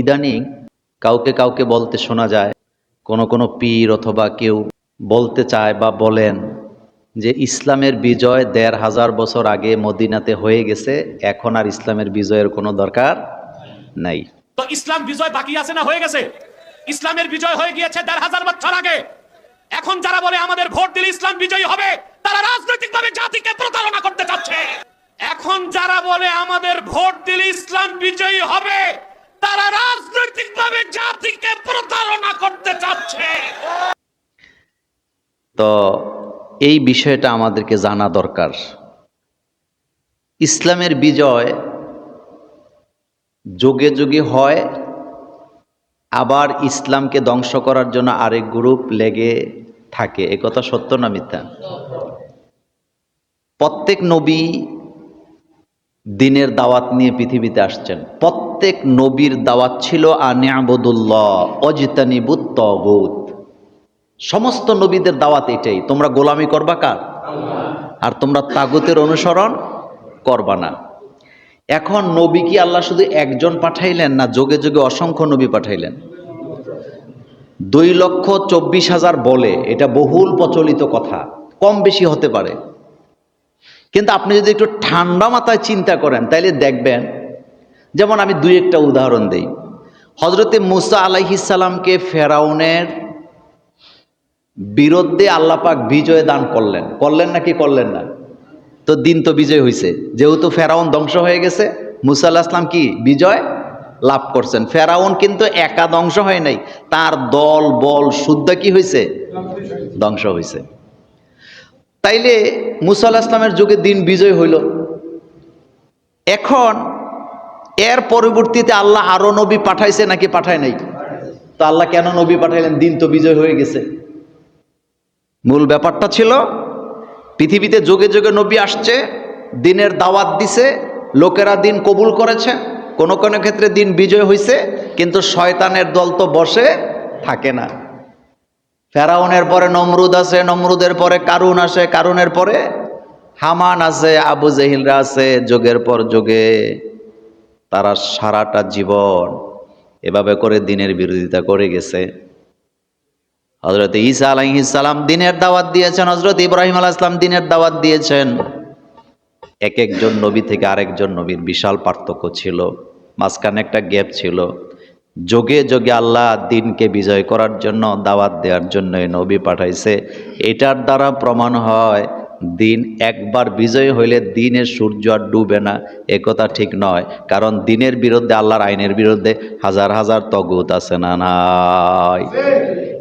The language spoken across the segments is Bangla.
ইদানিং কাউকে কাউকে বলতে শোনা যায়, কোনো পীর অথবা কেউ বলতে চায় বা বলেন যে ইসলামের বিজয় ১৫০০ বছর আগে মদিনাতে হয়ে গেছে, এখন আর ইসলামের বিজয়ের কোনো দরকার নাই। তো ইসলাম বিজয় বাকি আছে না হয়ে গেছে? ইসলামের বিজয় হয়ে গিয়েছে ১৫০০ বছর আগে। এখন যারা বলে আমাদের ভোট দিলে ইসলাম বিজয়ী হবে, তারা রাজনৈতিকভাবে জাতিকে প্রতারণা করতে চাচ্ছে। এখন যারা বলে আমাদের ভোট দিলে ইসলাম বিজয়ী হবে, তারা রাজনৈতিকভাবে জাতিকে প্রতারণা করতে চাচ্ছে। তো এই বিষয়টা আমাদেরকে জানা দরকার। ইসলামের বিজয় যুগে যুগে হয়, আবার ইসলামকে ধ্বংস করার জন্য আরেক গ্রুপ লেগে থাকে। একথা সত্য না মিথ্যা? প্রত্যেক নবী দ্বীনের দাওয়াত নিয়ে পৃথিবীতে আসছেন। প্রত্যেক নবীর দাওয়াত ছিল আনি'বুদুল্লাহ ওয়াজতানিবুত তাগুত। সমস্ত নবীদের দাওয়াত এটাই, তোমরা গোলামি করবা কার? আর তোমরা তাগুতের অনুসরণ করবা না। এখন নবী কি আল্লাহ শুধু একজন পাঠাইলেন, না যুগে যুগে অসংখ্য নবী পাঠাইলেন? 2,24,000 বলে, এটা বহুল প্রচলিত কথা, কম বেশি হতে পারে। কিন্তু আপনি যদি একটু ঠান্ডা মাথায় চিন্তা করেন তাইলে দেখবেন, যেমন আমি দুই একটা উদাহরণ দেই। হযরতে মুসা আলাইহিস সালামকে ফেরাউনের বিরুদ্ধে আল্লাহ পাক বিজয় দান করলেন নাকি করলেন না? তো দিন তো বিজয় হয়েছে, যেহেতু ফেরাউন ধ্বংস হয়ে গেছে, মুসা আলাইহিস সালাম কি বিজয় লাভ করছেন। ফেরাউন কিন্তু একা ধ্বংস হয় নাই, তার দল বল শুদ্ধ কি হয়েছে? ধ্বংস হয়েছে। তাইলে মুসা আলাইহিস সালামের যুগে দিন বিজয় হইল। এখন এর পরবর্তীতে আল্লাহ আরো নবী পাঠাইছে নাকি পাঠায় নাই? তো আল্লাহ কেন নবী পাঠাইলেন? দিন তো বিজয় হয়ে গেছে। মূল ব্যাপারটা ছিল পৃথিবীতে যুগে যুগে নবী আসছে, দিনের দাওয়াত দিছে, লোকেরা দিন কবুল করেছে, কোনো কোনো ক্ষেত্রে দিন বিজয় হয়েছে, কিন্তু শয়তানের দল তো বসে থাকে না। ফেরাউনের পরে নমরুদ আছে, নমরুদের পরে কারুন আসে, কারুনের পরে হামান আছে, আবু জেহিলরা আছে। যুগের পর যুগে তারা সারাটা জীবন এভাবে করে দিনের বিরোধিতা করে গেছে। হযরত ঈসা আলাইহিস সালাম দিনের দাওয়াত দিয়েছেন, হযরত ইব্রাহিম আলাইহিস সালাম দিনের দাওয়াত দিয়েছেন। এক একজন নবী থেকে আরেকজন নবীর বিশাল পার্থক্য ছিল, মাঝখানে একটা গ্যাপ ছিল। যুগে যুগে আল্লাহ দিনকে বিজয় করার জন্য, দাওয়াত দেওয়ার জন্য নবী পাঠাইছে। এটার দ্বারা প্রমাণ হয় দিন একবার বিজয় হইলে দিনের সূর্য আর ডুবে না, একথা ঠিক নয়। কারণ দিনের বিরুদ্ধে, আল্লাহর আইনের বিরুদ্ধে হাজার হাজার তাগুত আছে না নাই?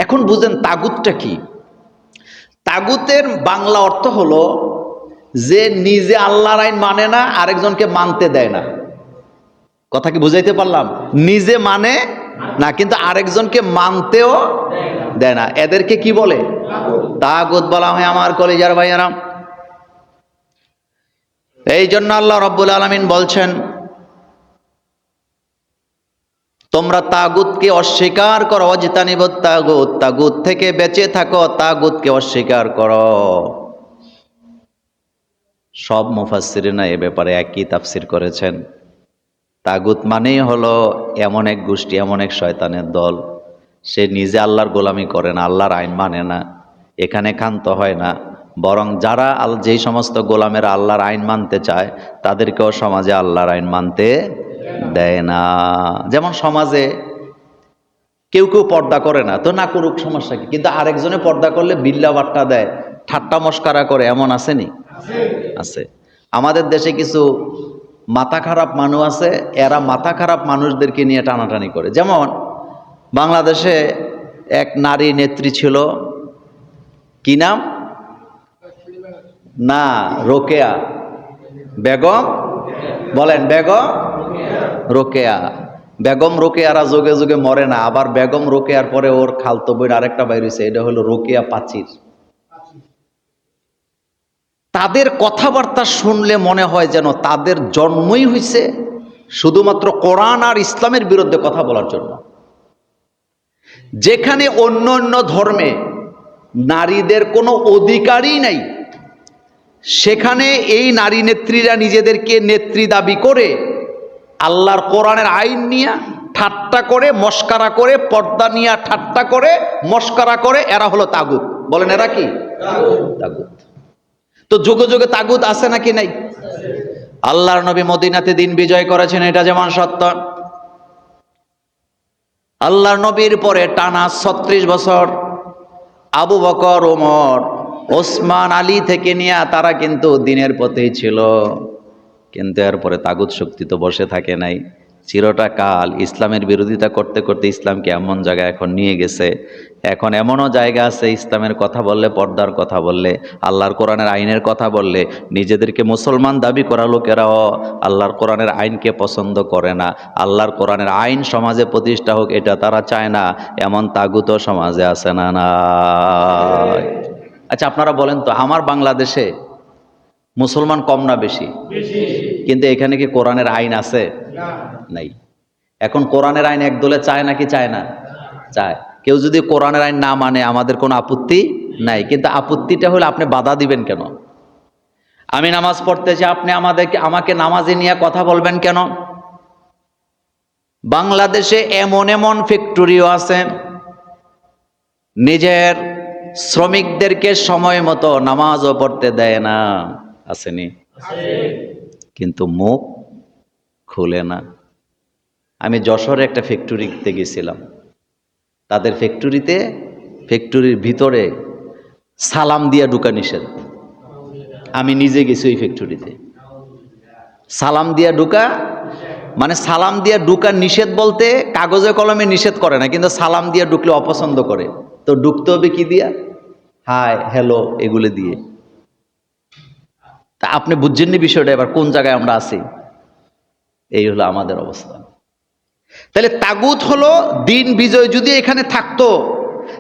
এখন বুঝেন তাগুতটা কি। তাগুতের বাংলা অর্থ হলো যে নিজে আল্লাহর আইন মানে না, আরেকজনকে মানতে দেয় না। কথা কি বুঝাইতে পারলাম? নিজে মানে না, কিন্তু আরেকজনকে মানতেও দেয় না। এদেরকে কি বলে? তাগুত বলা হয় আমার কলিজার ভাইয়ারা। এই জন্য আল্লাহ রাব্বুল আলামিন বলছেন, তোমরা তাগুতকে অস্বীকার করো, ওয়াজতানিবুত তাগুত, তাগুত থেকে বেঁচে থাকো, তাগুতকে অস্বীকার করো। সব মুফাসসিরিনা এ ব্যাপারে একই তাফসীর করেছেন। তাগুত মানেই হলো এমন এক গোষ্ঠী, এমন এক শয়তানের দল, সে নিজে আল্লাহর গোলামি করে না, আল্লাহর আইন মানে না, এখানে ক্ষান্ত হয় না। বরং যারা যেই সমস্ত গোলামেরা আল্লাহর আইন মানতে চায়, তাদেরকেও সমাজে আল্লাহর আইন মানতে দেয় না। যেমন সমাজে কেউ কেউ পর্দা করে না, তো না করুক, সমস্যা কি? কিন্তু আরেকজনে পর্দা করলে বিল্লা বাট্টা দেয়, ঠাট্টা মস্কারা করে, এমন আসেনি? আছে। আমাদের দেশে কিছু মাথা খারাপ মানুষ আছে, এরা মাথা খারাপ মানুষদেরকে নিয়ে টানাটানি করে। যেমন বাংলাদেশে এক নারী নেত্রী ছিল, কি নাম? না, রোকেয়া বেগম। বলেন, বেগম রোকেয়া। বেগম রোকেয়ারা যুগে যুগে মরে না। আবার বেগম রোকেয়ার পরে ওর খালতো বোন আরেকটা বাইর হয়েছে, এটা হলো রোকেয়া পাচির। তাদের কথাবার্তা শুনলে মনে হয় যেন তাদের জন্মই হয়েছে শুধুমাত্র কোরআন আর ইসলামের বিরুদ্ধে কথা বলার জন্য। যেখানে অন্য অন্য ধর্মে নারীদের কোনো অধিকারই নাই, সেখানে এই নারী নেত্রীরা নিজেদেরকে নেত্রী দাবি করে আল্লাহর কোরআনের আইন নিয়ে ঠাট্টা করে মস্কারা করে, পর্দা নিয়ে ঠাট্টা করে মস্কারা করে, এরা হলো তাগুত। বলেন এরা কি? তাগুত। তো যুগে যুগে তাগুত আছে নাকি নাই? আল্লাহর নবী মদিনাতে দিন বিজয় করেছেন, এটা যেমন সত্য। আল্লাহর নবীর পরে টানা 36 বছর আবু বকর, ওমর, ওসমান, আলী থেকে নিয়ে তারা কিন্তু দিনের পথেই ছিল। কিন্তু এরপরে তাগুত শক্তি তো বসে থাকে নাই। চিরটা কাল ইসলামের বিরোধিতা করতে করতে ইসলামকে এমন জায়গায় এখন নিয়ে গেছে, এখন এমনও জায়গা আছে ইসলামের কথা বললে, পর্দার কথা বললে, আল্লাহর কোরআনের আইনের কথা বললে, নিজেদেরকে মুসলমান দাবি করা লোকেরাও আল্লাহর কোরআনের আইনকে পছন্দ করে না। আল্লাহর কোরআনের আইন সমাজে প্রতিষ্ঠা হোক এটা তারা চায় না। এমন তাগুতও সমাজে আছে না? না। আচ্ছা আপনারা বলেন তো, আমার বাংলাদেশে মুসলমান কম না বেশি? কিন্তু এখানে কি কোরআনের আইন আছে? নাই। এখন কোরআনের আইন একদলে চায় নাকি চায় না? চায়। কেউ যদি কোরআনের আইন না মানে আমাদের কোনো আপত্তি নাই, কিন্তু আপত্তিটা হলে আপনি বাধা দিবেন কেন? আমি নামাজ পড়তেছি, আপনি আমাকে নামাজে নিয়ে কথা বলবেন কেন? বাংলাদেশে এমন এমন ফ্যাক্টরিও আছে নিজের শ্রমিকদেরকে সময় মতো নামাজও পড়তে দেয় না, আসেনি? কিন্তু মুখ খুলে না। আমি যশোরে একটা ফ্যাক্টরিতে গেছিলাম, তাদের ফ্যাক্টরির ভিতরে সালাম দিয়া ঢুকা নিষেধ। আমি নিজে গেছি ওই ফ্যাক্টরিতে। সালাম দিয়া ঢুকা মানে সালাম দিয়া ঢুকা নিষেধ বলতে কাগজে কলমে নিষেধ করে না, কিন্তু সালাম দিয়া ঢুকলে অপছন্দ করে। তো ঢুকতে হবে কি দিয়া? হাই, হ্যালো, এগুলো দিয়ে। তা আপনি বুঝছেননি বিষয়টা? এবার কোন জায়গায় আমরা আছি? এই হলো আমাদের অবস্থা। তাহলে তাগুত হলো দিন বিজয়। যদি এখানে থাকতো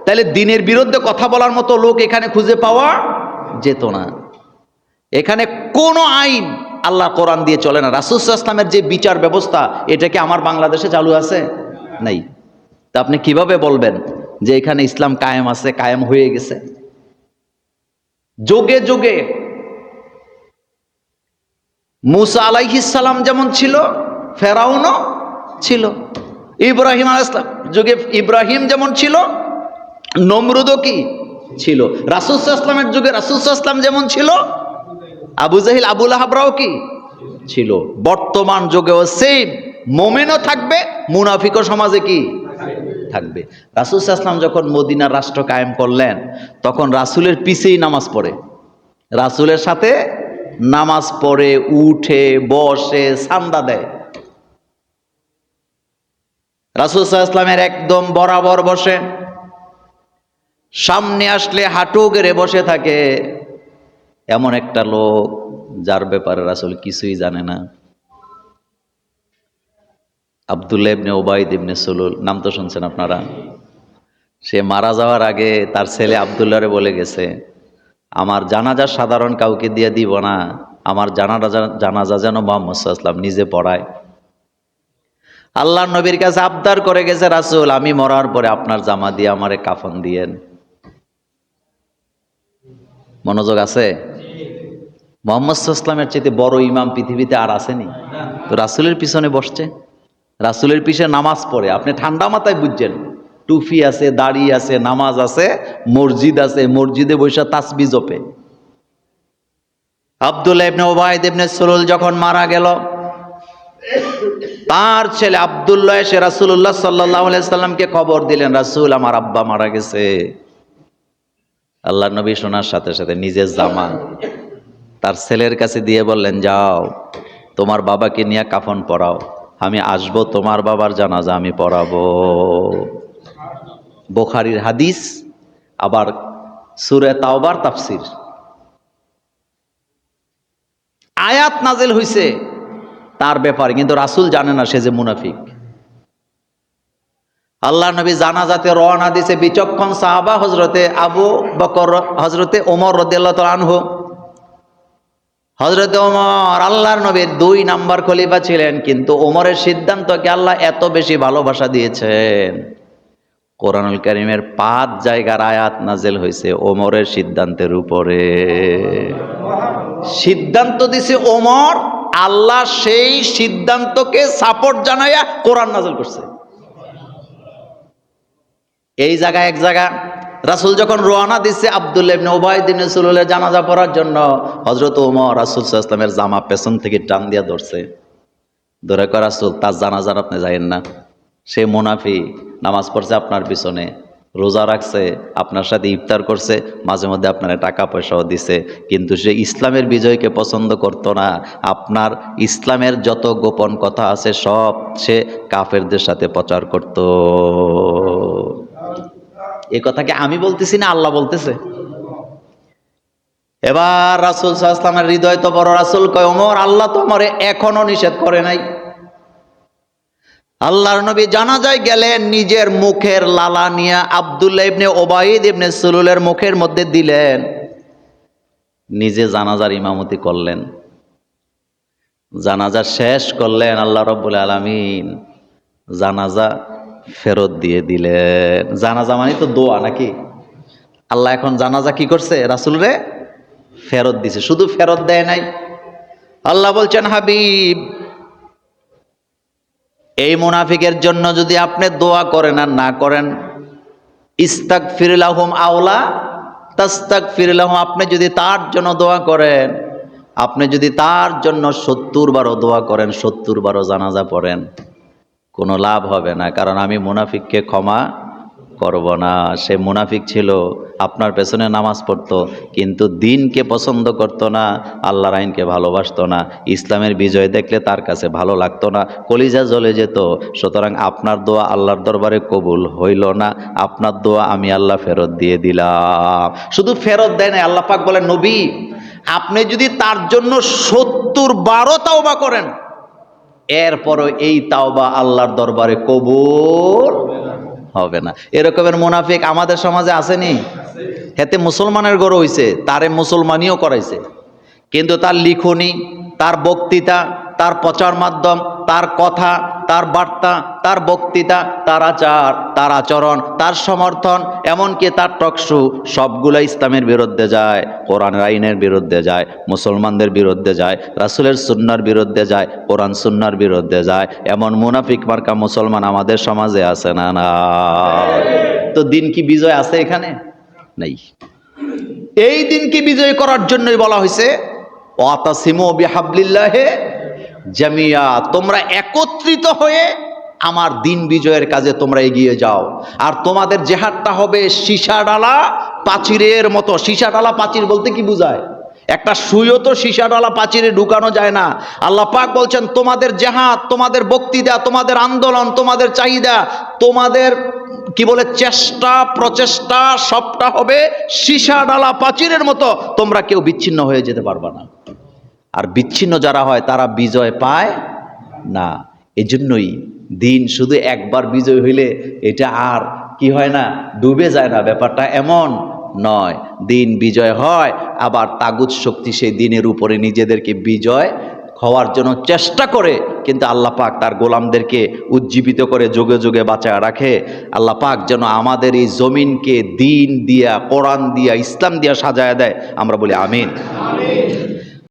তাহলে দিনের বিরুদ্ধে কথা বলার মতো লোক এখানে খুঁজে পাওয়া যেত না। এখানে কোনো আইন আল্লাহ কোরআন দিয়ে চলে না। রাসূল সাল্লাল্লাহু আলাইহি ওয়াসাল্লামের যে বিচার ব্যবস্থা, এটা কি আমার বাংলাদেশে চালু আছে? নাই। তা আপনি কিভাবে বলবেন যে এখানে ইসলাম কায়েম আছে, কায়েম হয়ে গেছে? যুগে যুগে মুসা আলাইহিস সালাম যেমন ছিল, ফেরাউনও ছিল। ইব্রাহিম আলাইহিস সালাম যুগে ইব্রাহিম যেমন ছিল, নমরুদও কি ছিল। রাসূল সাল্লাল্লাহু আলাইহি ওয়াসাল্লামের যুগে রাসূল সাল্লাল্লাহু আলাইহি ওয়াসাল্লাম যেমন ছিল, আবু জাহিল, আবু লাহাবরাও কি ছিল। বর্তমান যুগেও সেম মুমিনও থাকবে, মুনাফিকও সমাজে কি থাকবে। রাসূল সাল্লাল্লাহু আলাইহি ওয়াসাল্লাম যখন মদিনার রাষ্ট্র কায়েম করলেন, তখন রাসূলের পিছেই নামাজ পড়ে, রাসূলের সাথে নামাজ পড়ে, উঠে বসে সান্দা দেয়। রাসূল সাল্লাল্লাহু আলাইহি ওয়াসাল্লামের একদম বরাবর বসে, সামনে আসলে হাঁটু গেড়ে বসে থাকে। এমন একটা লোক যার ব্যাপারে রাসূল কিছুই জানে না। আব্দুল্লাহ ইবনে উবাইদ ইবনে সুলুল, নাম তো শুনছেন আপনারা। সে মারা যাওয়ার আগে তার ছেলে আব্দুল্লাহরে বলে গেছে, আমার জানাজা সাধারণ কাউকে দিয়ে দিব না, আমার জানাজা যেন মুহাম্মদ সাল্লাল্লাহু আলাইহি ওয়াসাল্লাম নিজে পড়ায়। আল্লাহর নবীর কাছে আবদার করে গেছে, রাসূল আমি মরার পরে আপনার জামা দিয়ে আমারে কাফন দিয়েন। মনোযোগ আছে? মুহাম্মদ সাল্লাল্লাহু আলাইহি ওয়াসাল্লামের চাইতে বড় ইমাম পৃথিবীতে আর আসেনি। তো রাসূলের পিছনে বসছে, রাসূলের পিছনে নামাজ পড়ে। আপনি ঠান্ডা মাথায় বুঝছেন, টুপি আছে, দাড়ি আছে, নামাজ আছে, মসজিদ আছে, মসজিদে বসে তাসবিহ জপে। আব্দুল্লাহ ইবনে উবাইদ ইবনে সুলুল যখন মারা গেল, তার ছেলে আব্দুল্লাহ এসে রাসূলুল্লাহ সাল্লাল্লাহু আলাইহি সাল্লামকে খবর দিলেন, রাসূল আমার আব্বা মারা গেছে। আল্লাহর নবী শোনার সাথে সাথে নিজের জামা তার ছেলের কাছে দিয়ে বললেন, যাও তোমার বাবাকে নিয়ে কাফন পরাও, আমি আসব তোমার বাবার জানাজা আমি পড়াবো। বুখারীর হাদিস, আবার সূরা তাওবার তাফসীর। আয়াত নাজিল হইছে তার ব্যাপারে, কিন্তু রাসূল জানে না সে যে মুনাফিক। আল্লাহ নবী জানাজাতে রওনা দিয়েছে বিচক্ষণ সাহাবা হযরতে আবু বকর, হযরতে ওমর রাদিয়াল্লাহু তাআলা আনহু। হযরতে ওমর আল্লাহর নবীর 2 নাম্বার খলিফা ছিলেন, কিন্তু ওমরের সিদ্ধান্তকে আল্লাহ এত বেশি ভালোবাসা দিয়েছেন, কোরআনুল কারীমের 5 জায়গার আয়াত নাজিল হয়েছে ওমরের সিদ্ধান্তের উপরে। সিদ্ধান্ত দিছে ওমর, আল্লাহ সেই সিদ্ধান্তকে সাপোর্ট জানাইয়া কোরআন নাজিল করছে। এই জায়গা এক জায়গা রাসূল যখন রওনা দিচ্ছে আব্দুল্লাহ ইবনে উবাই ইবনে সুলুলের জানাজা পড়ার জন্য, হযরত ওমর রাসূল সাল্লাল্লাহু আলাইহি ওয়াসাল্লামের জামা পেছন থেকে টান দিয়া ধরছে, ধরে কয় রাসূল তার জানাজার আপনি যায়েন না, সে মুনাফিক, নামাজ পড়ছে আপনার পিছনে, রোজা রাখছে, আপনার সাথে ইফতার করছে, মাঝে মধ্যে আপনার টাকা পয়সাও দিছে, কিন্তু সে ইসলামের বিজয়কে পছন্দ করত না। আপনার ইসলামের যত গোপন কথা আছে সব সে কাফেরদের সাথে প্রচার করত। এই কথাকে আমি বলতেছি না, আল্লাহ বলতেছে। এবার রাসূল সাল্লাল্লাহু আলাইহি ওয়াসাল্লামের হৃদয় তো বড়, রাসূল কয় ওমর আল্লাহ তো আমারে এখনো নিষেধ করে নাই। আল্লাহর নবী জানাজায় গেলেন, নিজের মুখের লালা নিয়ে আব্দুল্লাহ ইবনে উবাইদ ইবনে সুলুলের মুখের মধ্যে দিলেন, নিজে জানাজার ইমামতি করলেন, জানাজা শেষ করলেন, আল্লাহ রাব্বুল আলামিন জানাজা ফেরত দিয়ে দিলেন। জানাজা মানে তো দোয়া নাকি? আল্লাহ এখন জানাজা কি করছে? রাসূলরে ফেরত দিছে। শুধু ফেরত দেয় নাই, আল্লাহ বলছেন হাবিব এই মুনাফিকের জন্য যদি আপনি দোয়া করেন আর না করেন, ইস্তাগফির লাহুম আওলা তাস্তাগফির লাহুম, আপনি যদি তার জন্য দোয়া করেন, আপনি যদি তার জন্য ৭০ বারও দোয়া করেন, ৭০ বারও জানাজা পড়েন, কোনো লাভ হবে না, কারণ আমি মুনাফিককে ক্ষমা করব না। সে মুনাফিক ছিল, আপনার পেছনে নামাজ পড়তো, কিন্তু দিনকে পছন্দ করতো না, আল্লাহর আইনকে ভালোবাসতো না, ইসলামের বিজয় দেখলে তার কাছে ভালো লাগতো না, কলিজা জ্বলে যেত। সুতরাং আপনার দোয়া আল্লাহর দরবারে কবুল হইল না, আপনার দোয়া আমি আল্লাহ ফেরত দিয়ে দিলাম। শুধু ফেরত দেয় না, আল্লাহ পাক বলেন নবী আপনি যদি তার জন্য ৭০ বারও তাওবা করেন, এরপরও এই তাওবা আল্লাহর দরবারে কবুল হবে না। এরকমের মুনাফিক আমাদের সমাজে আসেনি? হেতে মুসলমানের গড় হইছে, তারে মুসলমানিও করাইছে, কিন্তু তার লিখনি, তার বক্তৃতা, তার প্রচার মাধ্যম, তার কথা, তার বার্তা, তার বক্তৃতা, তার আচার, তার আচরণ, তার সমর্থন, এমনকি তার টকশো, সবগুলো ইসলামের বিরুদ্ধে যায়, কোরআনের আইনের বিরুদ্ধে যায়, মুসলমানদের বিরুদ্ধে যায়, রাসূলের সুন্নাহর বিরুদ্ধে যায়, কোরআন সুন্নাহর বিরুদ্ধে যায়। এমন মুনাফিক মার্কা মুসলমান আমাদের সমাজে আছে না? না। তো দিন কি বিজয় আছে এখানে? নেই। এই দিনকে বিজয় করার জন্যই বলা হয়েছে ওয়াতাসিমু বিহাবলিল্লাহি জামিয়া, তোমরা একত্রিত হয়ে আমার দিন বিজয়ের কাজে তোমরা এগিয়ে যাও। আর তোমাদের জেহাদটা হবে সীসাডালা প্রাচীরের মতো। সীসাডালা প্রাচীর বলতে কি বোঝায়? একটা সুইও তো সীসাডালা প্রাচীরে ঢুকানো যায় না। আল্লাহ পাক বলছেন তোমাদের জেহাদ, তোমাদের বক্তৃতা, তোমাদের আন্দোলন, তোমাদের চাহিদা, তোমাদের কি বলে চেষ্টা প্রচেষ্টা, সবটা হবে সীসাডালা প্রাচীরের মতো। তোমরা কেউ বিচ্ছিন্ন হয়ে যেতে পারবে না। আর বিচ্ছিন্ন যারা হয় তারা বিজয় পায় না। এজন্যই দিন শুধু একবার বিজয় হইলে এটা আর কি হয় না, ডুবে যায় না। ব্যাপারটা এমন নয়, দিন বিজয় হয়, আবার তাগুত শক্তি সেই দিনের উপরে নিজেদেরকে বিজয় হওয়ার জন্য চেষ্টা করে, কিন্তু আল্লাহ পাক তার গোলামদেরকে উজ্জীবিত করে যুগে যুগে বাঁচায় রাখে। আল্লাহ পাক যেন আমাদের এই জমিনকে দিন দিয়া, কোরআন দিয়া, ইসলাম দিয়া সাজায় দেয়। আমরা বলি আমিন।